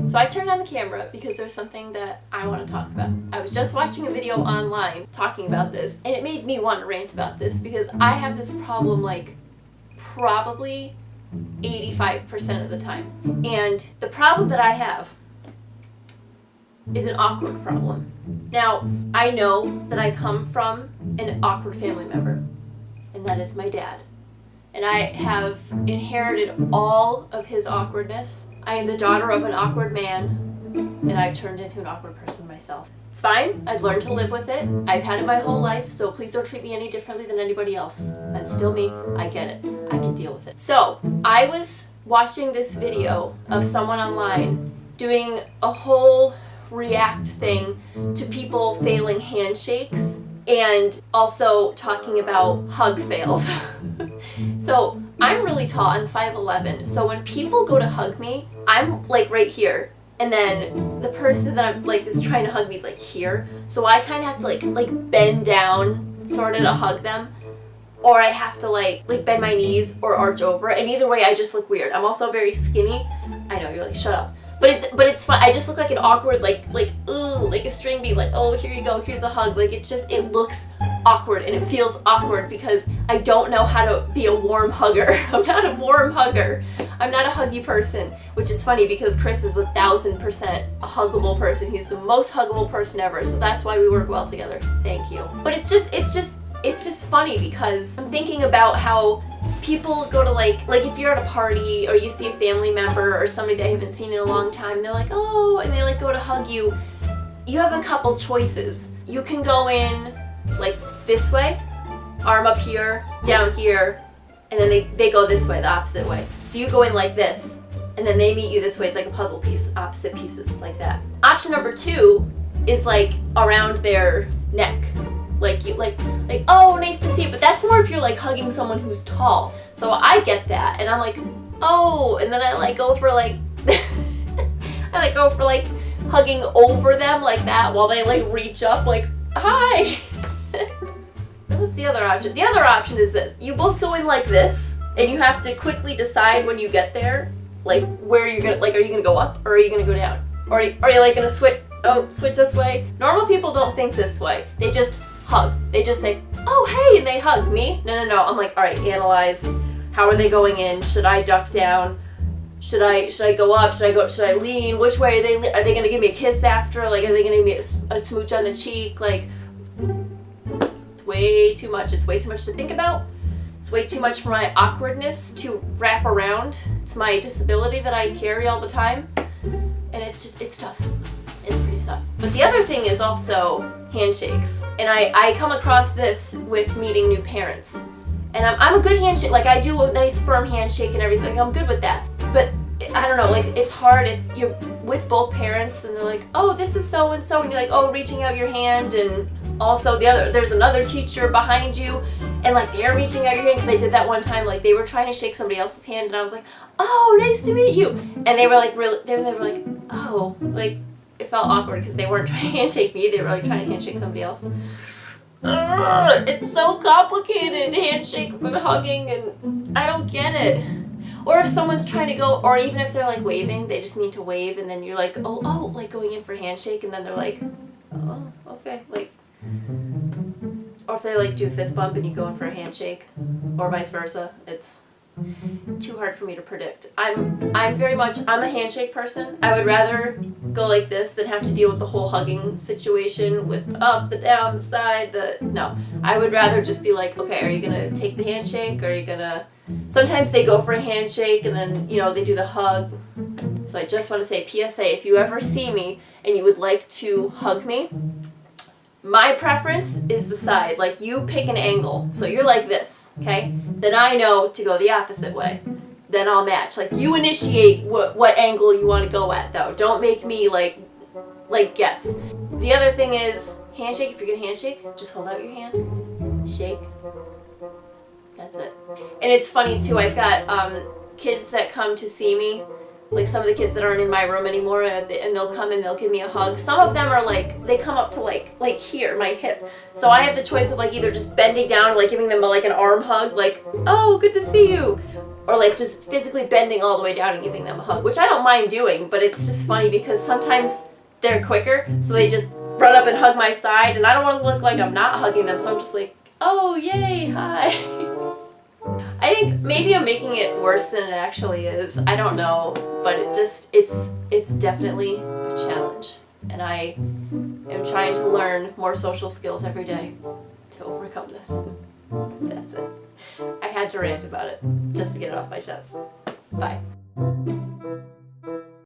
So I turned on the camera because there's something that I want to talk about. I was just watching a video online talking about this, and it made me want to rant about this because I have this problem like probably 85% of the time. And the problem that I have is an awkward problem. Now, I know that I come from an awkward family member, and that is my dad. And I have inherited all of his awkwardness. I am the daughter of an awkward man, and I've turned into an awkward person myself. It's fine. I've learned to live with it. I've had it my whole life, so please don't treat me any differently than anybody else. I'm still me. I get it. I can deal with it. So, I was watching this video of someone online doing a whole react thing to people failing handshakes and also talking about hug fails. So I'm really tall, I'm 5'11", so when people go to hug me, I'm like right here, and then the person that I'm like is trying to hug me is like here, so I kind of have to like bend down sort of to hug them, or I have to like bend my knees or arch over, and either way I just look weird. I'm also very skinny. I know, you're like, shut up. But it's fun. I just look like an awkward, like a string beat, like, oh, here you go, here's a hug. Like, it looks awkward, and it feels awkward because I don't know how to be a warm hugger. I'm not a warm hugger. I'm not a huggy person, which is funny because Chris is 1,000% a huggable person. He's the most huggable person ever, so that's why we work well together. Thank you. But it's just funny because I'm thinking about how people go to like if you're at a party or you see a family member or somebody that you haven't seen in a long time, they're like, oh, and they like go to hug you. You have a couple choices. You can go in like this way, arm up here, down here, and then they go this way, the opposite way. So you go in like this, and then they meet you this way. It's like a puzzle piece, opposite pieces, like that. Option number 2 is like around their neck. Like you like oh, nice to see you. But that's more if you're like hugging someone who's tall. So I get that, and I'm like, oh, and then I like go for like hugging over them like that while they like reach up like, hi. What's the other option? The other option is this. You both go in like this, and you have to quickly decide when you get there, like where you're gonna, like, are you gonna go up or are you gonna go down? Or are you like gonna switch this way? Normal people don't think this way. They just hug. They just say, oh, hey, and they hug me. No. I'm like, all right, analyze. How are they going in? Should I duck down? Should I go up? Should I lean? Which way are they? Are they gonna give me a kiss after? Like, are they gonna give me a smooch on the cheek? Like, it's way too much. It's way too much to think about. It's way too much for my awkwardness to wrap around. It's my disability that I carry all the time, and it's tough. It's pretty tough. But the other thing is also handshakes. And I come across this with meeting new parents. And I'm a good handshake. Like, I do a nice firm handshake and everything. I'm good with that. But I don't know, like, it's hard if you're with both parents and they're like, oh, this is so-and-so, and you're like, oh, reaching out your hand, and also there's another teacher behind you, and like they're reaching out your hand, because they did that one time, like they were trying to shake somebody else's hand, and I was like, oh, nice to meet you, and they were like, they were like, oh, like, it felt awkward because they weren't trying to handshake me, they were like trying to handshake somebody else. It's so complicated, handshakes and hugging, and I don't get it. Or if someone's trying to go, or even if they're like waving, they just need to wave, and then you're like, oh, like going in for a handshake, and then they're like, oh, okay, like, or if they like do a fist bump and you go in for a handshake, or vice versa. It's too hard for me to predict. I'm a handshake person. I would rather go like this than have to deal with the whole hugging situation with up, the down, the side, no. I would rather just be like, okay, are you gonna take the handshake, or are you gonna, sometimes they go for a handshake and then, they do the hug. So I just want to say, PSA, if you ever see me and you would like to hug me, my preference is the side. Like, you pick an angle. So you're like this, okay? Then I know to go the opposite way. Then I'll match. Like, you initiate what angle you want to go at, though. Don't make me, like guess. The other thing is, handshake. If you're going to handshake, just hold out your hand. Shake. That's it. And it's funny, too. I've got kids that come to see me like some of the kids that aren't in my room anymore, and they'll come and they'll give me a hug. Some of them are like, they come up to like here, my hip. So I have the choice of like either just bending down and like giving them like an arm hug, like, oh, good to see you. Or like just physically bending all the way down and giving them a hug, which I don't mind doing, but it's just funny because sometimes they're quicker, so they just run up and hug my side, and I don't want to look like I'm not hugging them, so I'm just like, oh, yay, hi. I think maybe I'm making it worse than it actually is. I don't know, but it's definitely a challenge, and I am trying to learn more social skills every day to overcome this. That's it. I had to rant about it just to get it off my chest. Bye.